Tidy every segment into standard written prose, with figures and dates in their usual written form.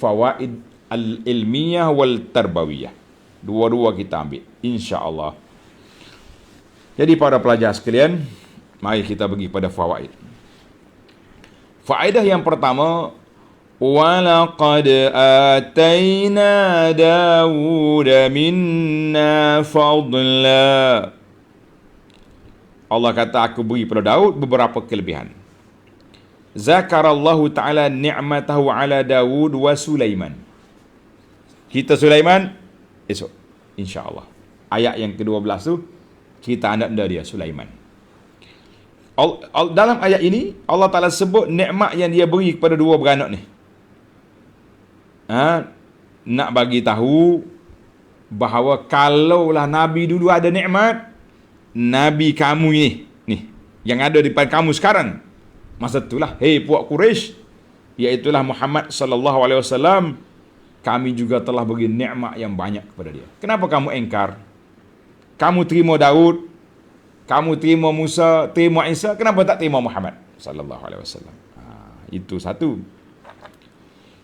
fawaid al-ilmiyah wal tarbawiyah. Dua-dua kita ambil, insya-Allah. Jadi para pelajar sekalian, mari kita pergi pada fawaid. Faedah yang pertama, walaqad atayna Dawud minna fadla. Allah kata, aku beri pada Daud beberapa kelebihan. Zakarallahu ta'ala ni'matahu ala Dawud wa Sulaiman. Kita Sulaiman esok, insya-Allah. Ayat yang ke-12 tu kita anak dia Sulaiman. Dalam ayat ini Allah Ta'ala sebut nikmat yang dia beri kepada dua beranak ni. Nak bagi tahu bahawa kalaulah Nabi dulu ada nikmat, Nabi kamu ni yang ada di depan kamu sekarang, masa itulah, hei puak Quraisy, iaitulah Muhammad sallallahu alaihi wasallam, kami juga telah bagi nikmat yang banyak kepada dia. Kenapa kamu engkar? Kamu terima Daud, kamu terima Musa, terima Isa, kenapa tak terima Muhammad sallallahu alaihi wasallam? Itu satu.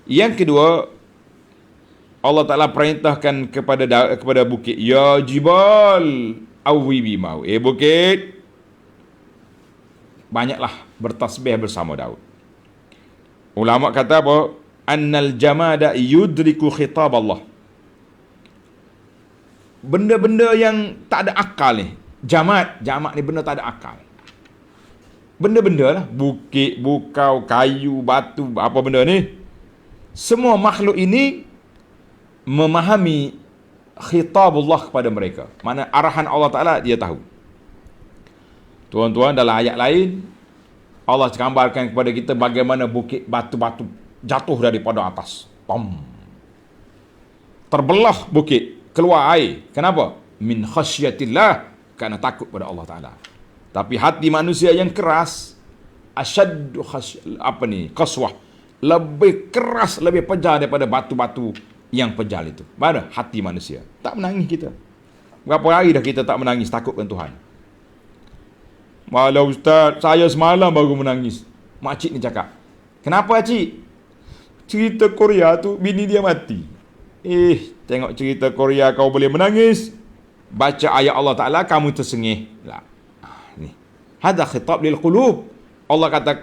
Yang kedua, Allah Ta'ala perintahkan kepada bukit, ya jibal awwibi mau. Bukit, banyaklah bertasbih bersama Daud. Ulama kata apa? Annal jamada yudriku khitab Allah. Benda-benda yang tak ada akal ni, jamak ni benda tak ada akal. Benda-benda lah, bukit, bukau, kayu, batu, apa benda ni, semua makhluk ini memahami khitabullah kepada mereka. Mana arahan Allah Ta'ala dia tahu. Tuan-tuan, dalam ayat lain Allah gambarkan kepada kita bagaimana bukit, batu-batu jatuh daripada atas. Pom. Terbelah bukit, keluar air. Kenapa? Min khasyatillah, kerana takut pada Allah Ta'ala. Tapi hati manusia yang keras, asyaddu qaswah, lebih keras, lebih pejar daripada batu-batu yang pejal itu. Mana hati manusia? Tak menangis kita. Berapa hari dah kita tak menangis takutkan Tuhan? Malah Ustaz, saya semalam baru menangis. Makcik ni cakap, kenapa cik? Cerita Korea tu bini dia mati. Tengok cerita Korea kau boleh menangis, baca ayat Allah Ta'ala kamu tersengih lah. Ni hadha khitab lil qulub. Allah kata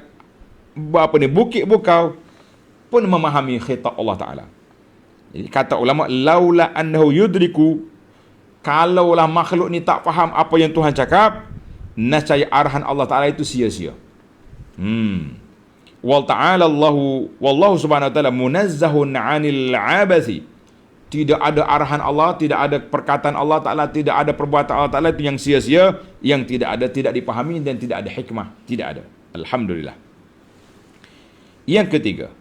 apa ni, bukit bukau pun memahami khitab Allah Ta'ala. Jadi kata ulama, laula annahu yudriku, kalaulah makhluk ni tak faham apa yang Tuhan cakap, nescaya arahan Allah Ta'ala itu sia-sia. Wallahu subhanahu wa ta'ala munazzahun 'anil 'abathi. Tidak ada arahan Allah, tidak ada perkataan Allah Ta'ala, tidak ada perbuatan Allah Ta'ala itu yang sia-sia, yang tidak dipahami dan tidak ada hikmah, tidak ada. Alhamdulillah. Yang ketiga,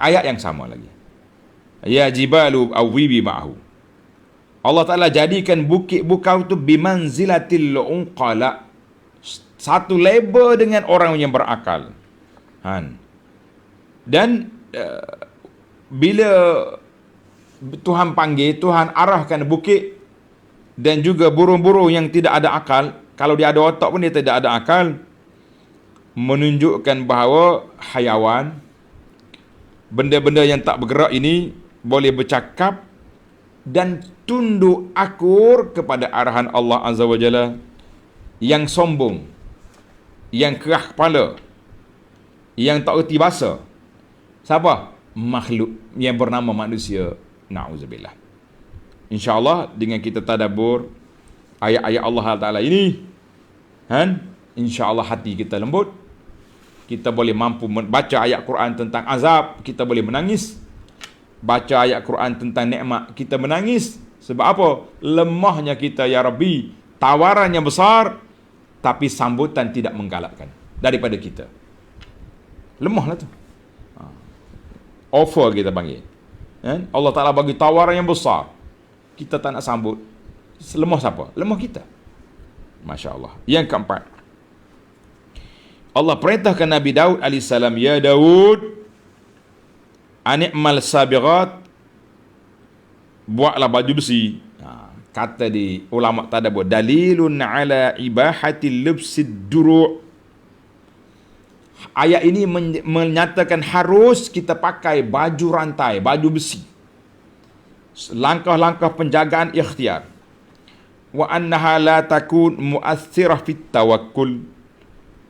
ayat yang sama lagi. Ya jibalu awwibi ma'ahu. Allah Ta'ala jadikan bukit bukau itu bimanzilatil unqala, satu level dengan orang yang berakal. Dan bila Tuhan panggil, Tuhan arahkan bukit dan juga burung-burung yang tidak ada akal, kalau dia ada otak pun dia tidak ada akal, menunjukkan bahawa hayawan, benda-benda yang tak bergerak ini boleh bercakap dan tunduk akur kepada arahan Allah Azza wa Jalla. Yang sombong, yang kerah kepala, yang tak erti bahasa, siapa? Makhluk yang bernama manusia. Na'udzubillah. InsyaAllah dengan kita tadabbur ayat-ayat Allah Ta'ala ini, InsyaAllah hati kita lembut, kita boleh mampu baca ayat Quran tentang azab, kita boleh menangis. Baca ayat Quran tentang nikmat, kita menangis. Sebab apa? Lemahnya kita, ya Rabbi. Tawarannya besar, tapi sambutan tidak menggalakkan daripada kita. Lemahlah tu. Offer kita panggil. Allah Ta'ala bagi tawaran yang besar, kita tak nak sambut. Lemah siapa? Lemah kita. Masya Allah. Yang keempat, Allah perintahkan Nabi Daud AS, ya Daud, ani'mal sabirat, buatlah baju besi. Kata di ulama tadabbur, dalilun ala ibahatil lubsid duru', ayat ini menyatakan harus kita pakai baju rantai, baju besi. Langkah-langkah penjagaan ikhtiar. Wa annaha la takun mu'athirah fit tawakkul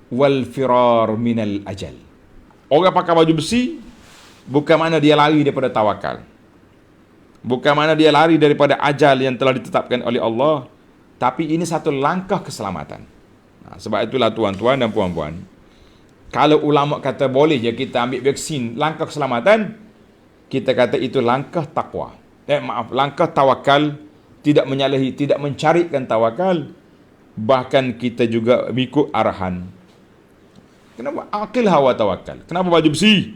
wal firar minal ajal. Orang pakai baju besi bukan makna dia lari daripada tawakal. Bukan makna dia lari daripada ajal yang telah ditetapkan oleh Allah. Tapi ini satu langkah keselamatan. Sebab itulah tuan-tuan dan puan-puan, kalau ulama kata boleh je kita ambil vaksin langkah keselamatan, kita kata itu langkah takwa. Langkah tawakal, tidak menyalahi, tidak mencarikan tawakal. Bahkan kita juga mengikut arahan. Kenapa? Akil hawa tawakal. Kenapa baju besi?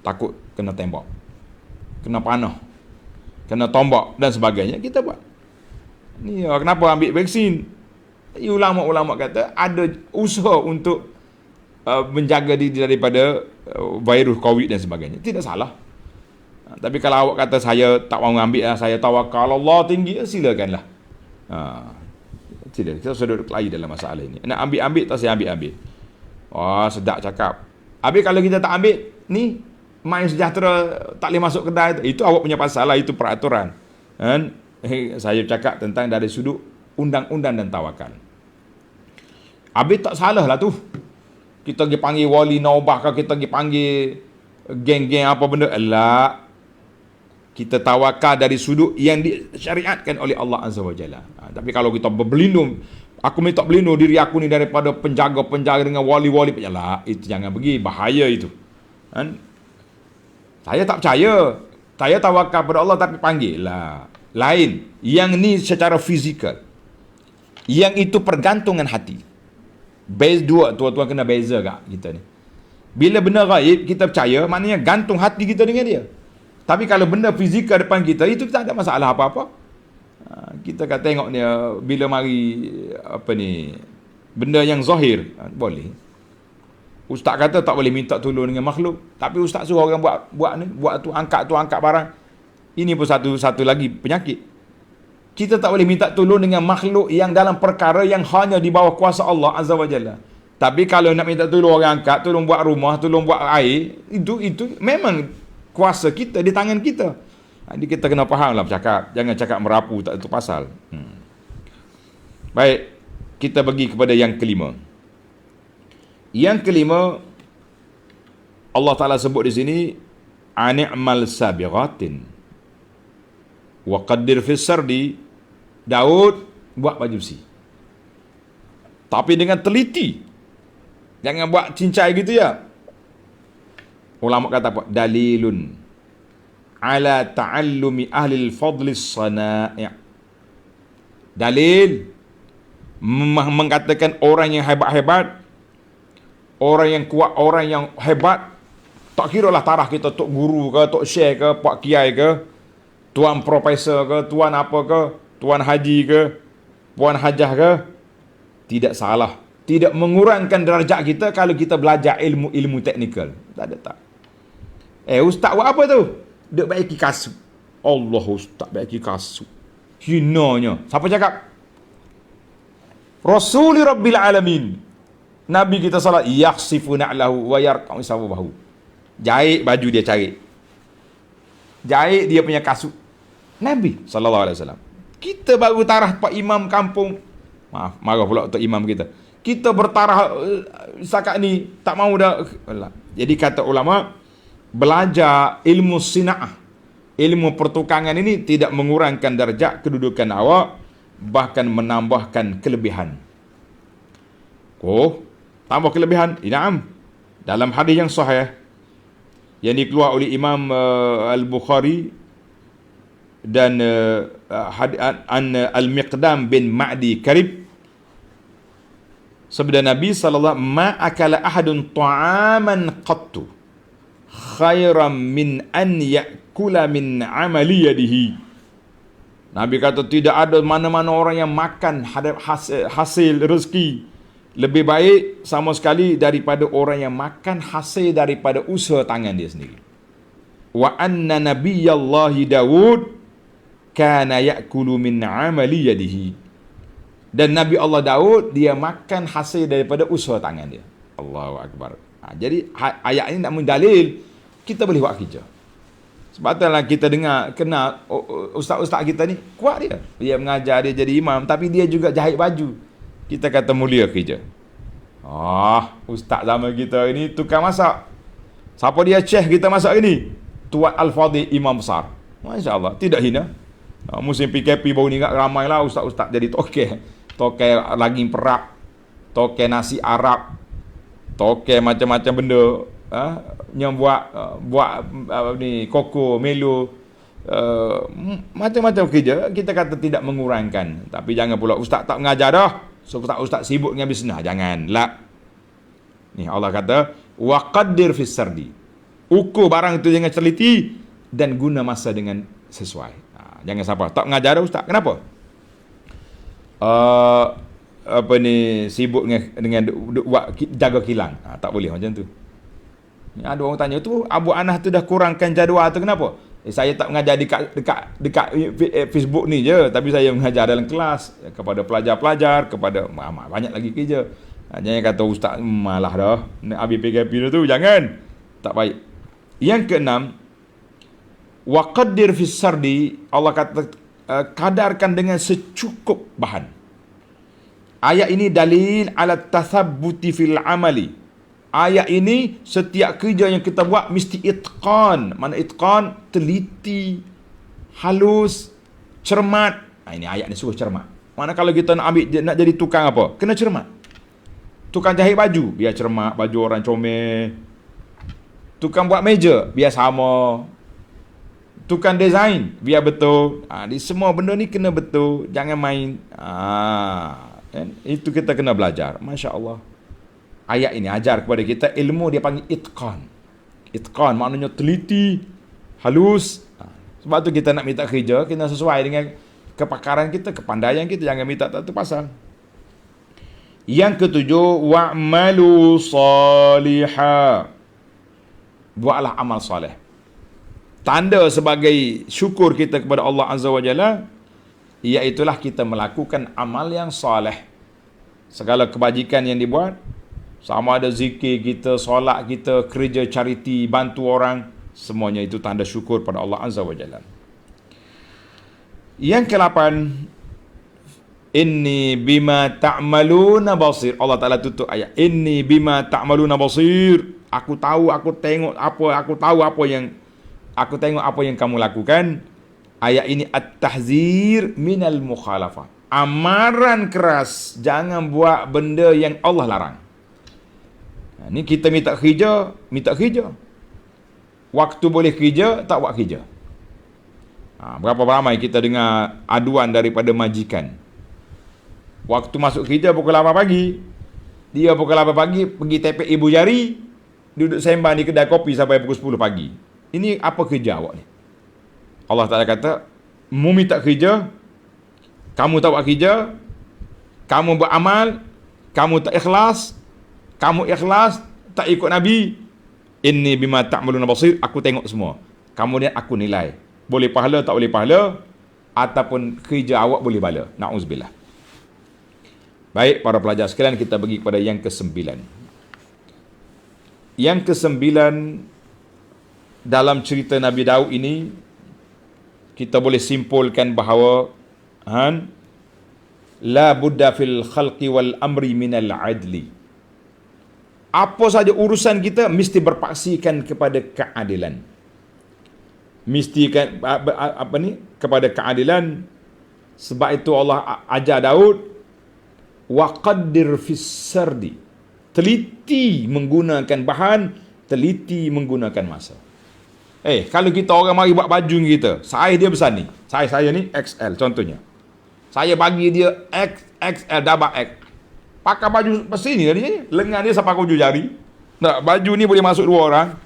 Takut kena tembak, kena panah, kena tombak dan sebagainya. Kita buat. Ni kenapa ambil vaksin? Ulama-ulama kata ada usaha untuk menjaga diri daripada virus COVID dan sebagainya. Tidak salah. Tapi kalau awak kata saya tak mahu ambil lah, saya tawakal Allah tinggi, silakanlah. Tidak, kita sudah kelahi dalam masalah ini. Nak ambil-ambil tak saya ambil-ambil. Wah, sedap cakap. Habis kalau kita tak ambil, ni main sejahtera tak boleh masuk kedai, itu awak punya pasal lah, itu peraturan. Dan saya cakap tentang dari sudut undang-undang dan tawakal. Habis tak salah lah tu. Kita pergi panggil wali naubah ke, kita pergi panggil geng-geng apa benda. Elak. Kita tawakal dari sudut yang disyariatkan oleh Allah Azza wa Jalla. Tapi kalau kita berlindung, aku minta berlindung diri aku ni daripada penjaga-penjaga dengan wali-wali, lah, itu jangan pergi, bahaya itu. Kan? Saya tak percaya. Saya tawakal pada Allah tapi panggil lah. Lain. Yang ni secara fizikal. Yang itu pergantungan hati. Beza dua, tuan-tuan kena beza kak kita ni. Bila benda gaib kita percaya, maknanya gantung hati kita dengan dia. Tapi kalau benda fizikal depan kita, itu tak ada masalah apa-apa. Kita kata tengok dia bila mari apa ni, benda yang zahir, boleh. Ustaz kata tak boleh minta tolong dengan makhluk, tapi ustaz suruh orang buat tu angkat barang. Ini pun satu lagi penyakit. Kita tak boleh minta tolong dengan makhluk yang dalam perkara yang hanya di bawah kuasa Allah Azza wa Jalla. Tapi kalau nak minta tolong orang angkat, tolong buat rumah, tolong buat air, itu memang kuasa kita di tangan kita. Jadi kita kena faham lah bercakap. Jangan cakap merapu tak itu pasal. Baik, kita pergi kepada yang kelima. Yang kelima, Allah Ta'ala sebut di sini, ani'mal sabiratin wa qaddir fis sardi. Daud buat baju besi, tapi dengan teliti. Jangan buat cincai gitu ya. Ulama kata apa? Dalilun ala ta'allumi ahli al-fadli as-sana'i'. Dalil mengatakan orang yang hebat-hebat, orang yang kuat, orang yang hebat, tak kira lah taraf kita tok guru ke, tok syekh ke, pak kiai ke, tuan profesor ke, tuan apa ke, tuan haji ke, puan hajah ke, tidak salah. Tidak mengurangkan darjat kita kalau kita belajar ilmu teknikal. Tak ada tak. Ustaz buat apa tu? Duk baiki kasut. Allah, ustaz baiki kasut. Hinanya. Siapa cakap? Rasuli Rabbil Alamin. Nabi kita salat yakhsifu na'lahu wa yarqa'u sawabahu. Jahit baju dia cari. Jahit dia punya kasut. Nabi sallallahu alaihi wasallam. Kita baru tarah pak imam kampung. Maaf, marah pula untuk imam kita. Kita bertarah setakat ni tak mau dah. Jadi kata ulama, belajar ilmu sina'ah, ilmu pertukangan ini tidak mengurangkan darjat kedudukan awak, bahkan menambahkan kelebihan. Tambah kelebihan? Naam. Dalam hadis yang sahih yang dikeluar oleh Imam Al-Bukhari dan Al-Miqdam bin Ma'di Karib, sabda Nabi sallallahu ma akala ahadun ta'aman qattu khairan min an ya'kula min amali yadihi. Nabi kata tidak ada mana-mana orang yang makan hasil rezeki lebih baik sama sekali daripada orang yang makan hasil daripada usaha tangan dia sendiri. Wa anna nabiyallahi Daud kana ya'kulu min amali yadihi. Dan Nabi Allah Daud dia makan hasil daripada usaha tangan dia. Allahu akbar. Jadi ayat ini nak mendalil kita boleh buat kerja. Sebab itulah kita dengar kenal ustaz-ustaz kita ni kuat dia. Dia mengajar, dia jadi imam, tapi dia juga jahit baju. Kita kata mulia kerja. Ustaz zaman kita ini tukang masak. Siapa dia chef kita masak ini? Tuan Al-Fadhil Imam Besar. Masya-Allah, tidak hina. Musim PKP baru ni ramai lah ustaz-ustaz jadi tokek. Tokek lagi perak, tokek nasi Arab, tokek macam-macam benda. Yang buat ni koko, melo, macam-macam kerja. Kita kata tidak mengurangkan, tapi jangan pula ustaz tak mengajar dah, so ustaz sibuk dengan bisnes. Jangan lah. Ni Allah kata waqaddir fis sardi, ukur barang itu dengan teliti dan guna masa dengan sesuai. Jangan sampai tak mengajar dah ustaz. Kenapa? Sibuk dengan jaga kilang. Tak boleh macam tu. Ada orang tanya tu, Abu Anas tu dah kurangkan jadual tu kenapa? Saya tak mengajar dekat Facebook ni je, tapi saya mengajar dalam kelas kepada pelajar-pelajar, kepada banyak lagi kerja. Jangan kata ustaz malah dah nak habis PKP tu, jangan. Tak baik. Yang keenam, waqaddir fis sardi, Allah kata kadarkan dengan secukup bahan. Ayat ini dalil ala tathabbuti fil amali. Ayat ini setiap kerja yang kita buat mesti itqan. Mana itqan? Teliti, halus, cermat. Ini ayat ni suruh cermat. Mana kalau kita nak jadi tukang apa? Kena cermat. Tukang jahit baju, biar cermat, baju orang comel. Tukang buat meja, biar sama. Tukang design, biar betul. Di semua benda ni kena betul. Jangan main. Itu kita kena belajar. Masya Allah. Ayat ini ajar kepada kita ilmu, dia panggil itqan. Itqan maknanya teliti, halus. Sebab tu kita nak minta kerja, kena sesuai dengan kepakaran kita, kepandaian kita. Jangan minta tak terpasang. Yang ketujuh, wa'malu salihah. Buatlah amal soleh. Tanda sebagai syukur kita kepada Allah Azza wa Jalla, iaitulah kita melakukan amal yang soleh. Segala kebajikan yang dibuat, sama ada zikir kita, solat kita, kerja charity, bantu orang, semuanya itu tanda syukur pada Allah Azza wa Jalla. Yang ke-8, inni bima ta'maluna basir. Allah Ta'ala tutup ayat, inni bima ta'maluna basir. Aku tahu, aku tengok apa, aku tahu apa yang aku tengok apa yang kamu lakukan. Ayat ini at-tahzir minal mukhalafah. Amaran keras, jangan buat benda yang Allah larang. Ni kita minta kerja. Waktu boleh kerja, tak buat kerja. Berapa ramai kita dengar aduan daripada majikan. Waktu masuk kerja pukul 8 pagi, dia pukul 8 pagi pergi tepek ibu jari, duduk sembang di kedai kopi sampai pukul 10 pagi. Ini apa kerja awak ni? Allah Ta'ala kata, mu minta kerja, kamu tak buat kerja, kamu beramal, kamu tak ikhlas, tak ikut Nabi. Inni bima ta'maluna basir, aku tengok semua. Kemudian aku nilai. Boleh pahala, tak boleh pahala, ataupun kerja awak boleh bala. Na'udzubillah. Baik, para pelajar sekalian, kita pergi kepada yang ke-9. Yang ke-9, dalam cerita Nabi Daud ini, kita boleh simpulkan bahawa la budda fil khalqi wal amri minal adli. Apa saja urusan kita mesti berpaksikan kepada keadilan. Mesti kepada keadilan. Sebab itu Allah ajar Daud, waqaddir fis sardi. Teliti menggunakan bahan, teliti menggunakan masa. Kalau kita orang mari buat baju kita, saiz dia besar ni. Saiz saya ni XL contohnya. Saya bagi dia XXL double X. Pakai baju besi ni tadi, lengan dia sampai hujung jari. Nah, baju ni boleh masuk 2 orang.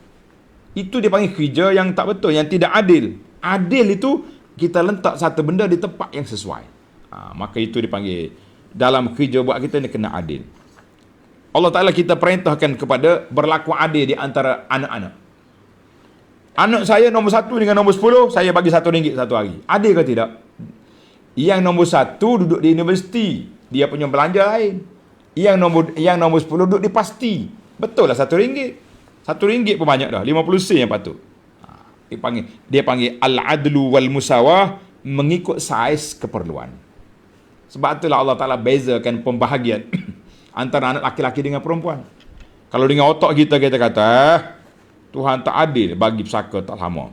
Itu dia panggil kerja yang tak betul, yang tidak adil. Adil itu kita letak satu benda di tempat yang sesuai. Maka itu dipanggil, dalam kerja buat kita ni kena adil. Allah Ta'ala kita perintahkan kepada berlaku adil di antara anak-anak. Anak saya nombor 1 dengan nombor 10, saya bagi RM1 satu hari. Adil ke tidak? Yang nombor 1 duduk di universiti, dia punya belanja lain. Yang nombor 10 duduk di pasti, Betul lah RM1. RM1 pun banyak dah. 50 sen yang patut. Dia panggil al-adlu wal musawah, mengikut saiz keperluan. Sebab itulah Allah Ta'ala bezakan pembahagian antara anak laki-laki dengan perempuan. Kalau dengan otak kita kata, Tuhan tak adil bagi pesaka tak sama.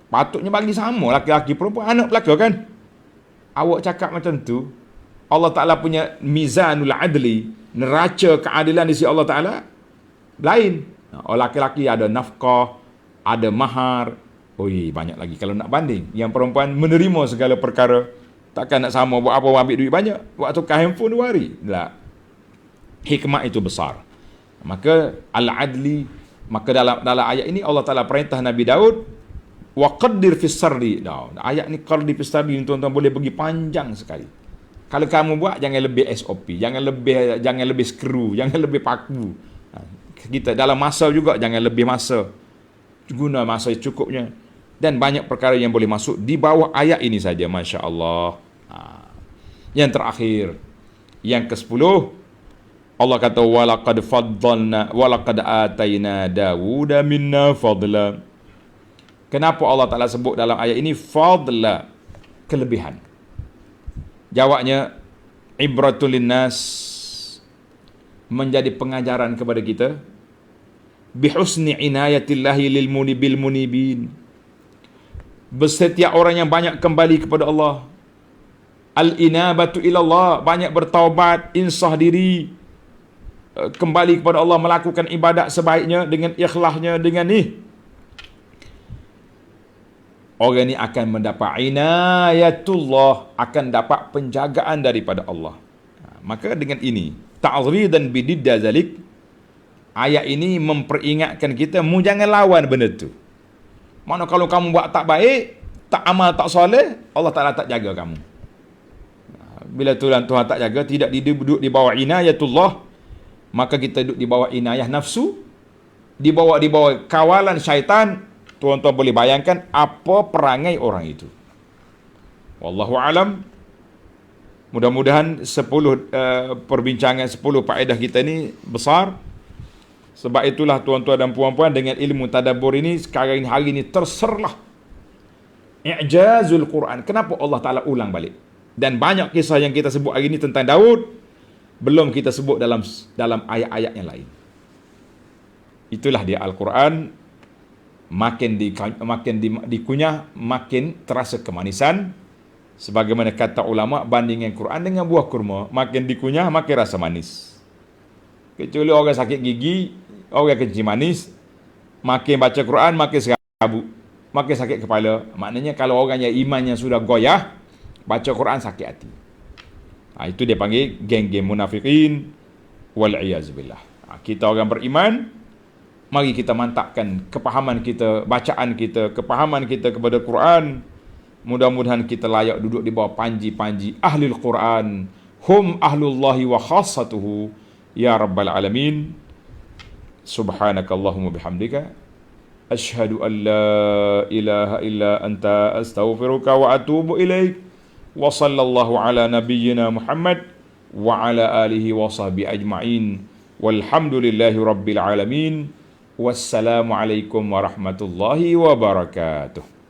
Patutnya bagi sama laki-laki perempuan, anak pelaka kan. Awak cakap macam tu, Allah Ta'ala punya mizanul adli, neraca keadilan di sisi Allah Ta'ala lain. Laki-laki ada nafkah, ada mahar. Banyak lagi kalau nak banding. Yang perempuan menerima segala perkara. Takkan nak sama buat apa ambil duit banyak. Buat tukar handphone 2 hari. Tak. Hikmah itu besar. Maka al-adli, maka dalam ayat ini Allah Ta'ala perintah Nabi Daud, wa qaddir fis sardi. Ayat ni qaddir fis sardi, tuan-tuan boleh pergi panjang sekali. Kalau kamu buat, jangan lebih SOP, jangan lebih skru, jangan lebih paku. Kita dalam masa juga jangan lebih masa. Guna masa cukupnya. Dan banyak perkara yang boleh masuk di bawah ayat ini saja, masya-Allah. Yang terakhir, yang ke-10, Allah kata walaqad atayna Dawuda minna fadla. Kenapa Allah Ta'ala sebut dalam ayat ini fadla, kelebihan? Jawabnya, ibratul linnas, menjadi pengajaran kepada kita, bihusni inayatillahi lil munibin, bersetiap orang yang banyak kembali kepada Allah, al-inabatu ilallah, banyak bertaubat, insah diri, kembali kepada Allah, melakukan ibadat sebaiknya dengan ikhlasnya, dengan ni, orang ni akan mendapat inayatullah, akan dapat penjagaan daripada Allah. Maka dengan ini, ta'zridan bididda zalik, ayat ini memperingatkan kita, mu jangan lawan benda tu. Mana kalau kamu buat tak baik, tak amal, tak soleh, Allah Ta'ala tak jaga kamu. Bila Tuhan tak jaga, tidak duduk di bawah inayatullah, maka kita duduk di bawah inayah nafsu, di bawah kawalan syaitan. Tuan-tuan boleh bayangkan apa perangai orang itu. Wallahu alam. Mudah-mudahan 10 perbincangan, 10 faedah kita ni besar. Sebab itulah tuan-tuan dan puan-puan, dengan ilmu tadabbur ini sekarang ini, hari ini terserlah i'jazul Quran. Kenapa Allah Ta'ala ulang balik? Dan banyak kisah yang kita sebut hari ini tentang Daud, belum kita sebut dalam ayat-ayat yang lain. Itulah dia Al-Quran. Makin dikunyah, makin terasa kemanisan. Sebagaimana kata ulama, bandingkan Quran dengan buah kurma, makin dikunyah makin rasa manis. Kecuali orang sakit gigi, orang kencing manis, makin baca Quran makin serabut, makin sakit kepala. Maknanya kalau orang yang imannya sudah goyah, baca Quran sakit hati. Itu dia panggil geng-geng munafikin, wal'iyazubillah. Kita orang beriman, mari kita mantapkan kepahaman kita, bacaan kita, kepahaman kita kepada Quran. Mudah-mudahan kita layak duduk di bawah panji-panji ahlul Quran, hum ahlullahi wa khassatuhu, ya rabbal alamin. Subhanakallahumma bihamdika, asyhadu an la ilaha illa anta, astaghfiruka wa atubu ilaik. Wa sallallahu ala nabiyyina Muhammad wa ala alihi wa sahbihi ajma'in. Walhamdulillahi rabbil alamin. Wassalamu alaikum warahmatullahi wabarakatuh.